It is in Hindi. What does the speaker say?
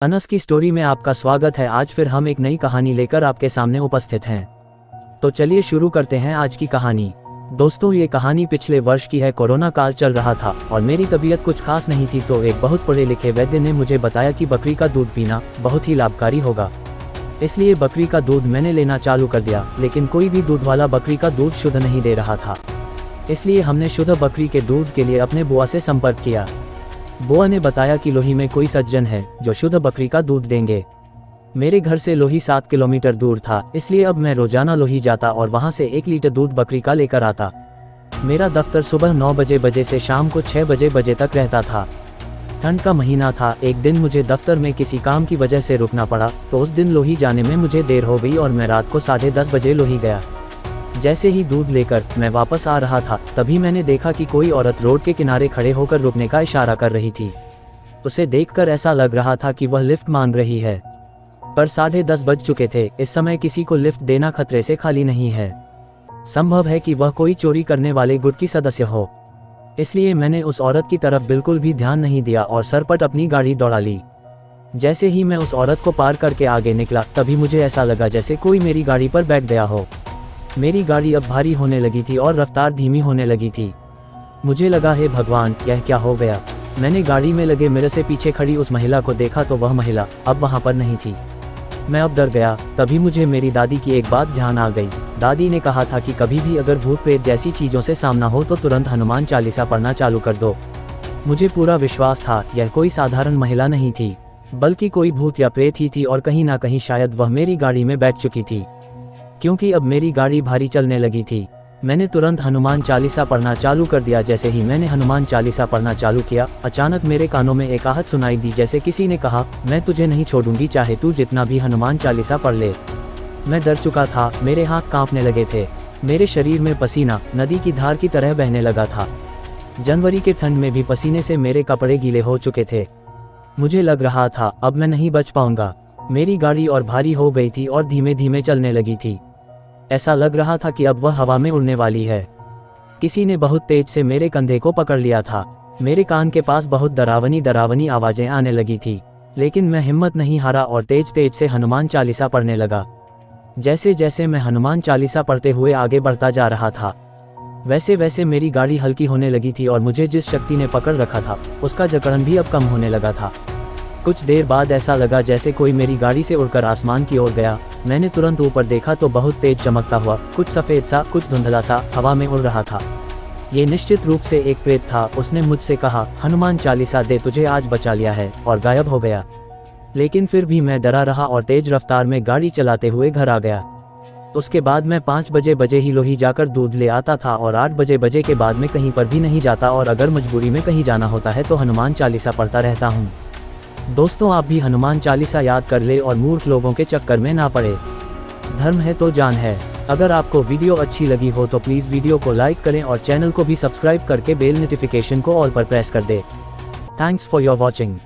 अनस की स्टोरी में आपका स्वागत है। आज फिर हम एक नई कहानी लेकर आपके सामने उपस्थित हैं। तो चलिए शुरू करते हैं आज की कहानी। दोस्तों, ये कहानी पिछले वर्ष की है। कोरोना काल चल रहा था और मेरी तबीयत कुछ खास नहीं थी, तो एक बहुत पढ़े लिखे वैद्य ने मुझे बताया कि बकरी का दूध पीना बहुत ही लाभकारी होगा। इसलिए बकरी का दूध मैंने लेना चालू कर दिया, लेकिन कोई भी दूध वाला बकरी का दूध शुद्ध नहीं दे रहा था। इसलिए हमने शुद्ध बकरी के दूध के लिए अपने बुआ से संपर्क किया। बुआ ने बताया कि लोही में कोई सज्जन है जो शुद्ध बकरी का दूध देंगे। मेरे घर से लोही 7 किलोमीटर दूर था, इसलिए अब मैं रोजाना लोही जाता और वहां से 1 लीटर दूध बकरी का लेकर आता। मेरा दफ्तर सुबह 9 बजे से शाम को 6 बजे तक रहता था। ठंड का महीना था। एक दिन मुझे दफ्तर में किसी काम की वजह से रुकना पड़ा, तो उस दिन लोही जाने में मुझे देर हो गई और मैं रात को 10:30 बजे लोही गया। जैसे ही दूध लेकर मैं वापस आ रहा था, तभी मैंने देखा कि कोई औरत रोड के किनारे खड़े होकर रुकने का इशारा कर रही थी। उसे देखकर ऐसा लग रहा था कि वह लिफ्ट मांग रही है, पर 10:30 बज चुके थे। इस समय किसी को लिफ्ट देना खतरे से खाली नहीं है। संभव है कि वह कोई चोरी करने वाले गुट की सदस्य हो। इसलिए मैंने उस औरत की तरफ बिल्कुल भी ध्यान नहीं दिया और सरपट अपनी गाड़ी दौड़ा ली। जैसे ही मैं उस औरत को पार करके आगे निकला, तभी मुझे ऐसा लगा जैसे कोई मेरी गाड़ी पर बैठ गया हो। मेरी गाड़ी अब भारी होने लगी थी और रफ्तार धीमी होने लगी थी। मुझे लगा, हे भगवान, यह क्या हो गया। मैंने गाड़ी में लगे मिरर से पीछे खड़ी उस महिला को देखा, तो वह महिला अब वहां पर नहीं थी। मैं अब डर गया। तभी मुझे मेरी दादी की एक बात ध्यान आ गई। दादी ने कहा था कि कभी भी अगर भूत प्रेत जैसी चीज़ों से सामना हो तो तुरंत हनुमान चालीसा पढ़ना चालू कर दो। मुझे पूरा विश्वास था यह कोई साधारण महिला नहीं थी, बल्कि कोई भूत या प्रेत ही थी, और कहीं ना कहीं शायद वह मेरी गाड़ी में बैठ चुकी थी, क्योंकि अब मेरी गाड़ी भारी चलने लगी थी। मैंने तुरंत हनुमान चालीसा पढ़ना चालू कर दिया। जैसे ही मैंने हनुमान चालीसा पढ़ना चालू किया, अचानक मेरे कानों में एक आहट सुनाई दी, जैसे किसी ने कहा, मैं तुझे नहीं छोड़ूंगी, चाहे तू जितना भी हनुमान चालीसा पढ़ ले। मैं डर चुका था। मेरे हाथ कांपने लगे थे। मेरे शरीर में पसीना नदी की धार की तरह बहने लगा था। जनवरी के ठंड में भी पसीने से मेरे कपड़े गीले हो चुके थे। मुझे लग रहा था अब मैं नहीं बच पाऊंगा। मेरी गाड़ी और भारी हो गई थी और धीमे धीमे चलने लगी थी। ऐसा लग रहा था कि अब वह हवा में उड़ने वाली है। किसी ने बहुत तेज से मेरे कंधे को पकड़ लिया था। मेरे कान के पास बहुत डरावनी आवाजें आने लगी थी, लेकिन मैं हिम्मत नहीं हारा और तेज से हनुमान चालीसा पढ़ने लगा। जैसे जैसे मैं हनुमान चालीसा पढ़ते हुए आगे बढ़ता जा रहा था, वैसे वैसे मेरी गाड़ी हल्की होने लगी थी और मुझे जिस शक्ति ने पकड़ रखा था उसका जकड़न भी अब कम होने लगा था। कुछ देर बाद ऐसा लगा जैसे कोई मेरी गाड़ी से उड़कर आसमान की ओर गया। मैंने तुरंत ऊपर देखा तो बहुत तेज चमकता हुआ कुछ सफ़ेद सा, कुछ धुंधला सा हवा में उड़ रहा था। ये निश्चित रूप से एक प्रेत था। उसने मुझसे कहा, हनुमान चालीसा दे, तुझे आज बचा लिया है, और गायब हो गया। लेकिन फिर भी मैं डरा रहा और तेज रफ्तार में गाड़ी चलाते हुए घर आ गया। उसके बाद मैं 5 बजे ही लोही जाकर दूध ले आता था और 8 बजे के बाद में कहीं पर भी नहीं जाता, और अगर मजबूरी में कहीं जाना होता है तो हनुमान चालीसा पढ़ता रहता हूँ। दोस्तों, आप भी हनुमान चालीसा याद कर ले और मूर्ख लोगों के चक्कर में ना पड़े। धर्म है तो जान है। अगर आपको वीडियो अच्छी लगी हो तो प्लीज़ वीडियो को लाइक करें और चैनल को भी सब्सक्राइब करके बेल नोटिफिकेशन को ऑल पर प्रेस कर दे। Thanks for your watching.